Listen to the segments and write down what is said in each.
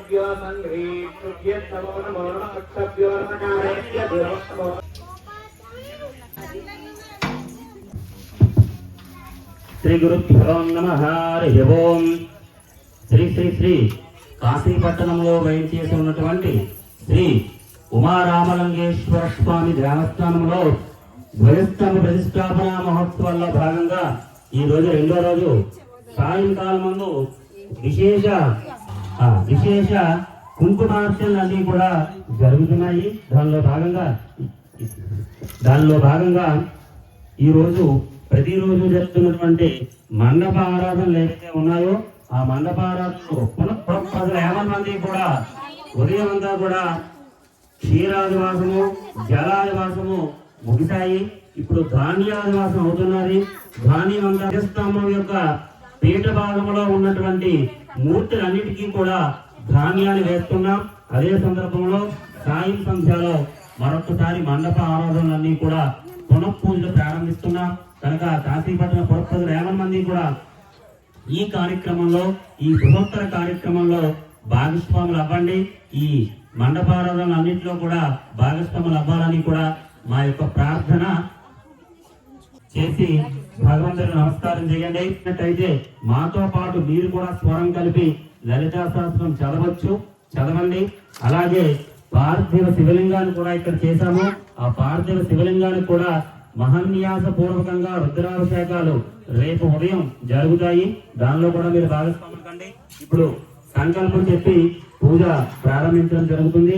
శ్రీ గురుభ్యో నమః. హరి ఓం. శ్రీ శ్రీ శ్రీ కాశీపట్టణంలో వేయించేసి ఉన్నటువంటి శ్రీ ఉమారామలింగేశ్వర స్వామి దేవస్థానంలో ధ్వజస్తంభ ప్రతిష్టాపన మహోత్సవాల్లో భాగంగా ఈ రోజు రెండో రోజు సాయంకాలం ముందు విశేష కుంకుమార్చనలు కూడా జరుగుతున్నాయి. దానిలో భాగంగా ఈరోజు ప్రతిరోజు జరుగుతున్నటువంటి మండప ఆరాధనలు ఏవైతే ఉన్నాయో ఆ మండప ఆరాధనలు ప్రజలు 50 మంది కూడా ఉదయం అంతా కూడా క్షీరాదివాసము జలాదివాసము ముగిశాయి. ఇప్పుడు ధాన్యాదివాసం అవుతున్నది. ధాన్యం యొక్క పీఠ భాగంలో ఉన్నటువంటి మూర్తులన్నిటికీ కూడా ధాన్యాన్ని వేస్తున్నాం. అదే సందర్భంలో సాయం సంధ్యలో మరొకసారి మండప ఆరాధనలన్నీ కూడా పునఃపూజలు ప్రారంభిస్తున్నాం. కనుక కాశీపట్నం పురప్రజలు 50 మంది కూడా ఈ కార్యక్రమంలో ఈ బృహత్తర కార్యక్రమంలో భాగస్వాములు అవ్వండి. ఈ మండపారాధన అన్నింటిలో కూడా భాగస్వాములు అవ్వాలని కూడా మా యొక్క ప్రార్థన చేసి భగవంతుని నమస్కారం చేయండి. అయితే మాతో పాటు మీరు కూడా స్వరం కలిపి లలితా సహస్రం చదవండి. అలాగే పార్థివ శివలింగాన్ని కూడా ఇక్కడ చేశాము. ఆ పార్థివ శివలింగానికి కూడా మహాన్యాస పూర్వకంగా రుద్రాభిషేకాలు రేపు ఉదయం జరుగుతాయి. దానిలో కూడా మీరు భాగస్వాములు కండి. ఇప్పుడు సంకల్పం చెప్పి పూజ ప్రారంభించడం జరుగుతుంది.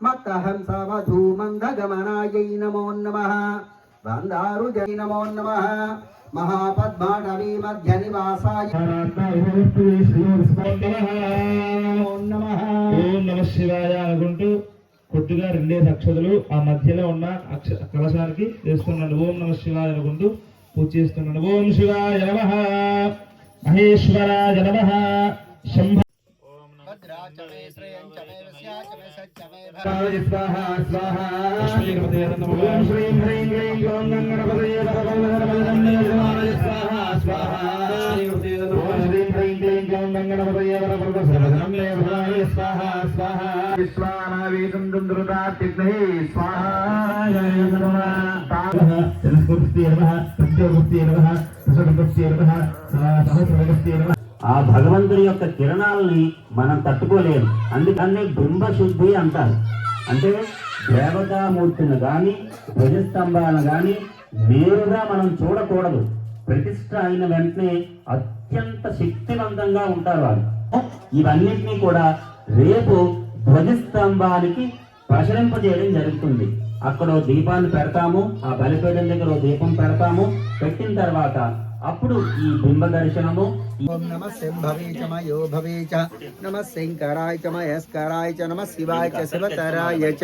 మత్తహం సవధూమందగమనాయై నమో నమః. వందారుజై నమో నమః. మహాపద్మాటవీ మధ్య నివాసాయ ఓం నమః శివాయ అనుకుంటూ కొద్దిగా 2 అక్షతలు ఆ మధ్యలో ఉన్న కలశానికి వేస్తున్నాను. ఓం నమః శివాయ అనుకుంటూ పూజ చేస్తున్నాను. ఓం శివాయ నమః. మహేశ్వరాయ నమః. శంభ స్వాహా స్వాహా. ఓం శ్రీం హ్రీం క్లీం ఓం గంగణపతయే నమః. స్వాహా స్వాహా. ఓం శ్రీం హ్రీం క్లీం ఓం గంగణపతయే నమః. స్వాహా స్వాహా. విశ్వానావేశం దుందురుతాత్తిగ్నై స్వాహా. సంస్కృతి నమః. పంచోగస్తి నమః. సహస్రగస్తి నమః. సహస్రగస్తి నమః. ఆ భగవంతుడి యొక్క కిరణాలని మనం తట్టుకోలేము. అందుకని బింబ శుద్ధి అంటారు. అంటే దేవతామూర్తిని కానీ ధ్వజస్తంభాలను కానీ నేరుగా మనం చూడకూడదు. ప్రతిష్ఠ అయిన వెంటనే అత్యంత శక్తివంతంగా ఉంటారు వాళ్ళు. ఇవన్నిటినీ కూడా రేపు ధ్వజస్తంభానికి ప్రసరింపజేయడం జరుగుతుంది. అక్కడ దీపాన్ని పెడతాము. ఆ బలిపీఠం దగ్గర దీపం పెడతాము. పెట్టిన తర్వాత అప్పుడు ఈ బింబ దర్శనము. ఓం నమః శంభవే చ మయో భవే చ నమః శంకరాయ చ మహేశ్వరాయ చ నమః శివాయ చ శివతరాయ చ.